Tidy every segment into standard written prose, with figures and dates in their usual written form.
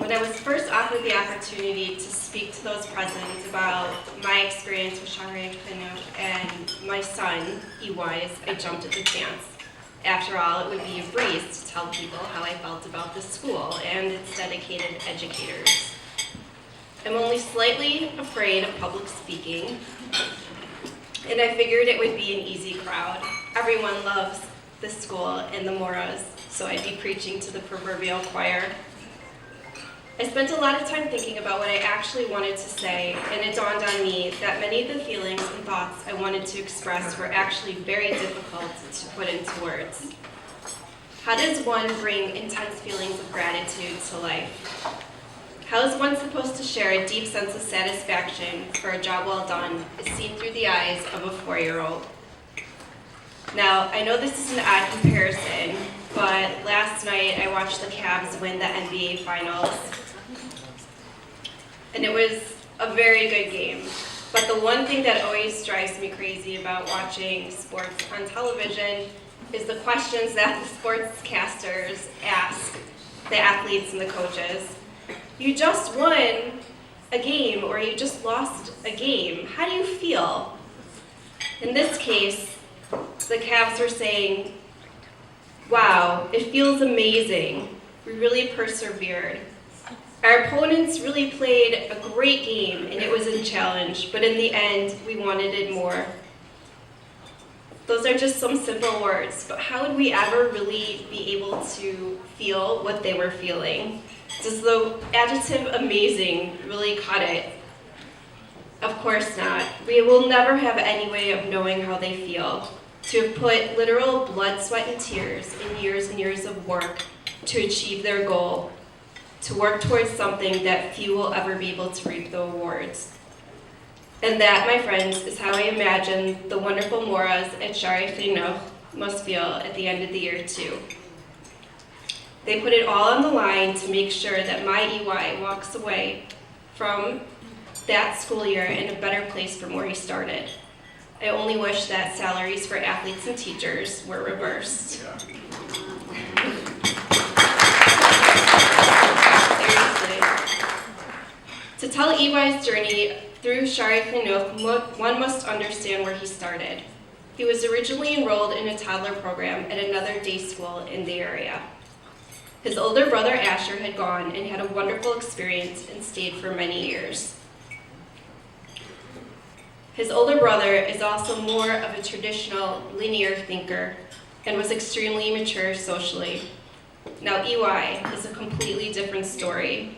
When I was first offered the opportunity to speak to those present about my experience with Shari and my son, EY's, I jumped at the chance. After all, it would be a breeze to tell people how I felt about the school and its dedicated educators. I'm only slightly afraid of public speaking, and I figured it would be an easy crowd. Everyone loves the school and the Moras, so I'd be preaching to the proverbial choir. I spent a lot of time thinking about what I actually wanted to say, and it dawned on me that many of the feelings and thoughts I wanted to express were actually very difficult to put into words. How does one bring intense feelings of gratitude to life? How is one supposed to share a deep sense of satisfaction for a job well done as seen through the eyes of a 4-year-old? Now, I know this is an odd comparison, but last night I watched the Cavs win the NBA Finals. And it was a very good game. But the one thing that always drives me crazy about watching sports on television is the questions that the sportscasters ask the athletes and the coaches. You just won a game, or you just lost a game. How do you feel? In this case, the Cavs were saying, wow, it feels amazing. We really persevered. Our opponents really played a great game, and it was a challenge, but in the end, we wanted it more. Those are just some simple words, but how would we ever really be able to feel what they were feeling? Does the adjective amazing really cut it? Of course not. We will never have any way of knowing how they feel. To have put literal blood, sweat, and tears in years and years of work to achieve their goal, to work towards something that few will ever be able to reap the awards. And that, my friends, is how I imagine the wonderful Moras at Shari Fino must feel at the end of the year too. They put it all on the line to make sure that my EY walks away from that school year in a better place from where he started. I only wish that salaries for athletes and teachers were reversed. To tell EY's journey through Shari Klinuk, one must understand where he started. He was originally enrolled in a toddler program at another day school in the area. His older brother Asher had gone and had a wonderful experience and stayed for many years. His older brother is also more of a traditional linear thinker and was extremely mature socially. Now EY is a completely different story.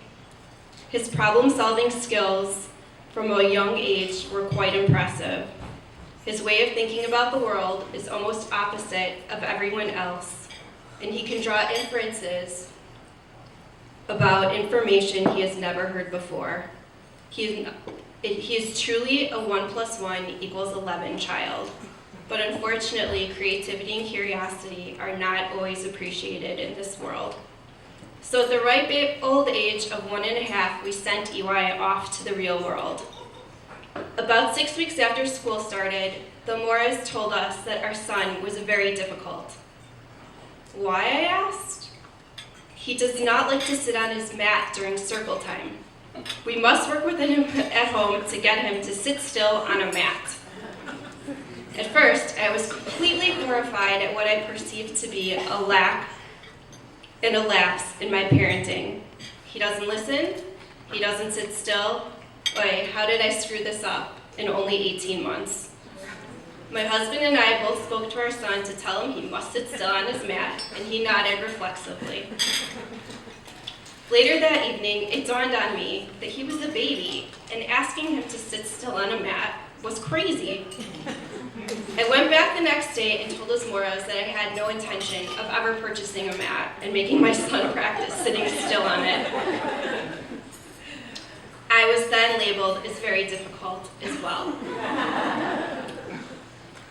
His problem-solving skills from a young age were quite impressive. His way of thinking about the world is almost opposite of everyone else, and he can draw inferences about information he has never heard before. He is truly a 1 + 1 = 11 child, but unfortunately, creativity and curiosity are not always appreciated in this world. So at the ripe old age of 1½, we sent EY off to the real world. About 6 weeks after school started, the Moras told us that our son was very difficult. Why, I asked? He does not like to sit on his mat during circle time. We must work with him at home to get him to sit still on a mat. At first, I was completely horrified at what I perceived to be a lack and a lapse in my parenting. He doesn't listen, he doesn't sit still. Boy, how did I screw this up in only 18 months? My husband and I both spoke to our son to tell him he must sit still on his mat, and he nodded reflexively. Later that evening, it dawned on me that he was a baby, and asking him to sit still on a mat was crazy. I went back the next day and told his Moras that I had no intention of ever purchasing a mat and making my son practice sitting still on it. I was then labeled as very difficult as well.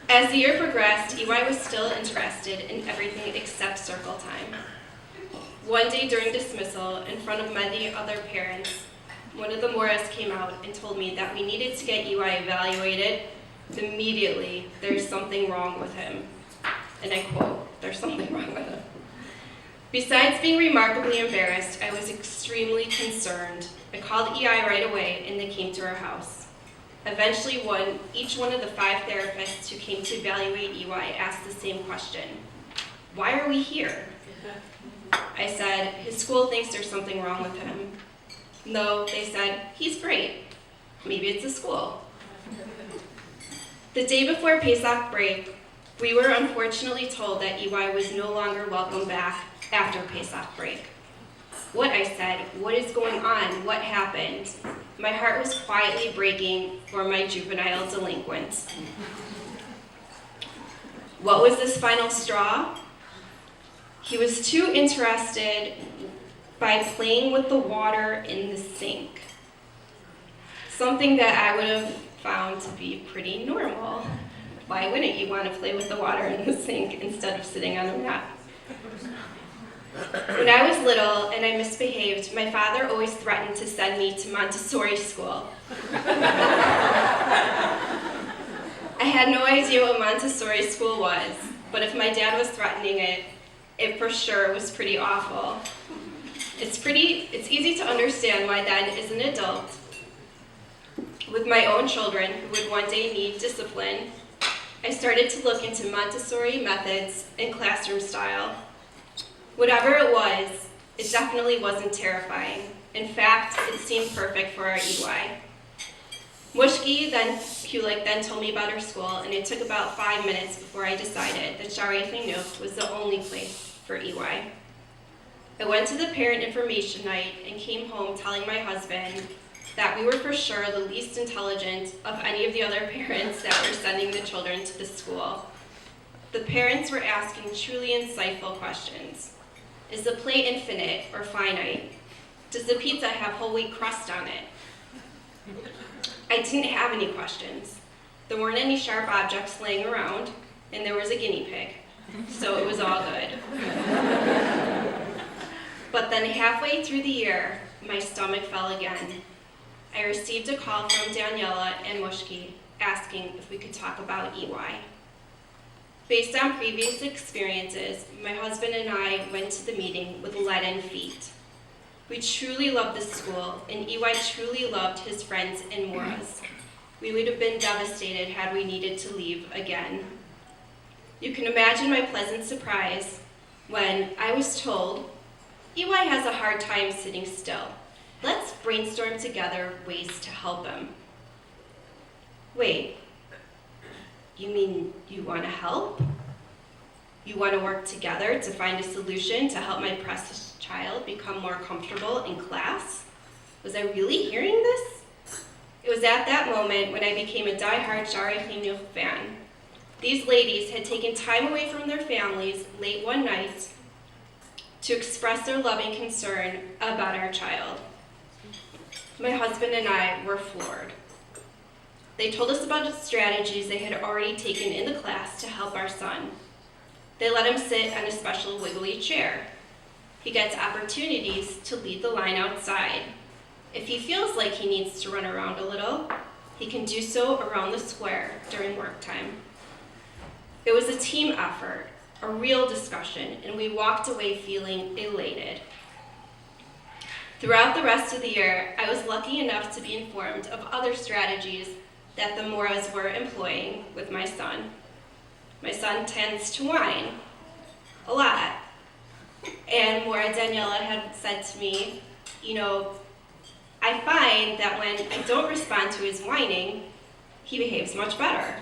As the year progressed, EY was still interested in everything except circle time. One day during dismissal, in front of many other parents, one of the Moras came out and told me that we needed to get EY evaluated immediately. There's something wrong with him. And I quote, "There's something wrong with him." Besides being remarkably embarrassed, I was extremely concerned. I called EI right away, and they came to our house. Eventually, each one of the 5 therapists who came to evaluate EY asked the same question: why are we here? I said, his school thinks there's something wrong with him. No, they said, he's great. Maybe it's the school. The day before Pesach break, we were unfortunately told that EY was no longer welcome back after Pesach break. What, I said, what is going on? What happened? My heart was quietly breaking for my juvenile delinquents. What was this final straw? He was too interested by playing with the water in the sink. Something that I would have found to be pretty normal. Why wouldn't you want to play with the water in the sink instead of sitting on a mat? When I was little and I misbehaved, my father always threatened to send me to Montessori school. I had no idea what Montessori school was, but if my dad was threatening it, it for sure was pretty awful. It's easy to understand why then, as an adult, with my own children who would one day need discipline, I started to look into Montessori methods and classroom style. Whatever it was, it definitely wasn't terrifying. In fact, it seemed perfect for our EY. Mushki Kulik then told me about her school, and it took about 5 minutes before I decided that Shari Chinuch was the only place for EY. I went to the parent information night and came home telling my husband that we were for sure the least intelligent of any of the other parents that were sending the children to the school. The parents were asking truly insightful questions. Is the plate infinite or finite? Does the pizza have whole wheat crust on it? I didn't have any questions. There weren't any sharp objects laying around, and there was a guinea pig, so it was all good. But then halfway through the year, my stomach fell again. I received a call from Daniela and Mushki asking if we could talk about EY. Based on previous experiences, my husband and I went to the meeting with leaden feet. We truly loved the school, and EY truly loved his friends and Mora's. We would have been devastated had we needed to leave again. You can imagine my pleasant surprise when I was told, EY has a hard time sitting still. Let's brainstorm together ways to help him. Wait, you mean you want to help? You want to work together to find a solution to help my precious child become more comfortable in class? Was I really hearing this? It was at that moment when I became a die-hard Shari Chinuch fan. These ladies had taken time away from their families late one night to express their loving concern about our child. My husband and I were floored. They told us about the strategies they had already taken in the class to help our son. They let him sit on a special wiggly chair. He gets opportunities to lead the line outside. If he feels like he needs to run around a little, he can do so around the square during work time. It was a team effort, a real discussion, and we walked away feeling elated. Throughout the rest of the year, I was lucky enough to be informed of other strategies that the Moras were employing with my son. My son tends to whine a lot. And Mora Daniela had said to me, I find that when I don't respond to his whining, he behaves much better.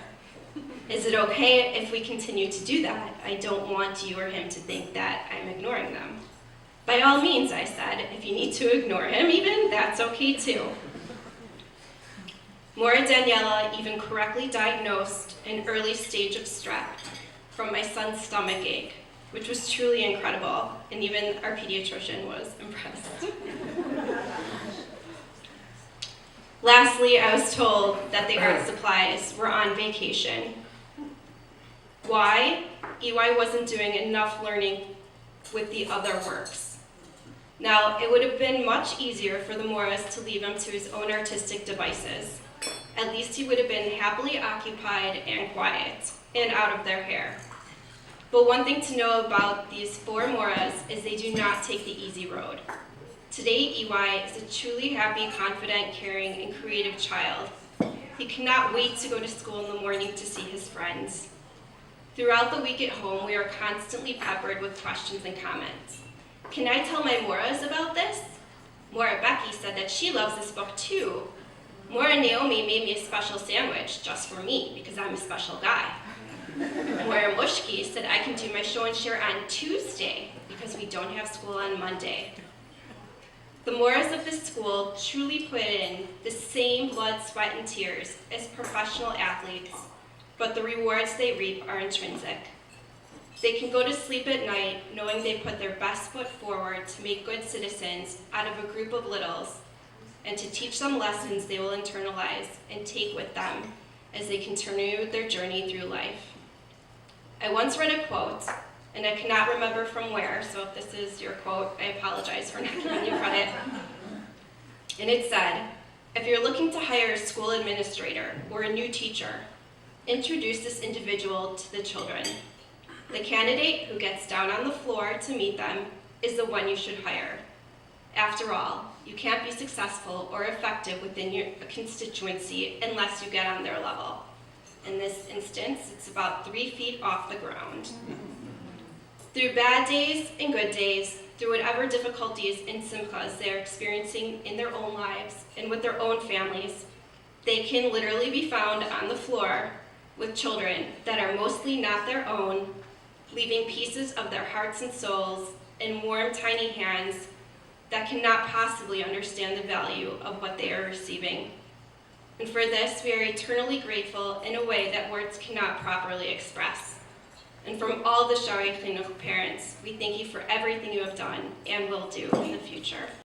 Is it okay if we continue to do that? I don't want you or him to think that I'm ignoring them. By all means, I said, if you need to ignore him even, that's okay too. Mora Daniela even correctly diagnosed an early stage of strep from my son's stomach ache, which was truly incredible, and even our pediatrician was impressed. Lastly, I was told that the art supplies were on vacation. Why? EY wasn't doing enough learning with the other works. Now, it would have been much easier for the Moras to leave him to his own artistic devices. At least he would have been happily occupied and quiet, and out of their hair. But one thing to know about these four Moras is they do not take the easy road. Today, EY is a truly happy, confident, caring, and creative child. He cannot wait to go to school in the morning to see his friends. Throughout the week at home, we are constantly peppered with questions and comments. Can I tell my Moras about this? Mora Becky said that she loves this book too. Mora Naomi made me a special sandwich just for me because I'm a special guy. Mora Mushki said I can do my show and share on Tuesday because we don't have school on Monday. The Moras of this school truly put in the same blood, sweat, and tears as professional athletes, but the rewards they reap are intrinsic. They can go to sleep at night knowing they put their best foot forward to make good citizens out of a group of littles and to teach them lessons they will internalize and take with them as they continue their journey through life. I once read a quote, and I cannot remember from where, so if this is your quote, I apologize for not giving you credit. And it said, if you're looking to hire a school administrator or a new teacher, introduce this individual to the children. The candidate who gets down on the floor to meet them is the one you should hire. After all, you can't be successful or effective within your constituency unless you get on their level. In this instance, it's about 3 feet off the ground. Through bad days and good days, through whatever difficulties and simchas they are experiencing in their own lives and with their own families, they can literally be found on the floor with children that are mostly not their own, leaving pieces of their hearts and souls in warm, tiny hands that cannot possibly understand the value of what they are receiving. And for this, we are eternally grateful in a way that words cannot properly express. And from all the Shari Chinuch parents, we thank you for everything you have done and will do in the future.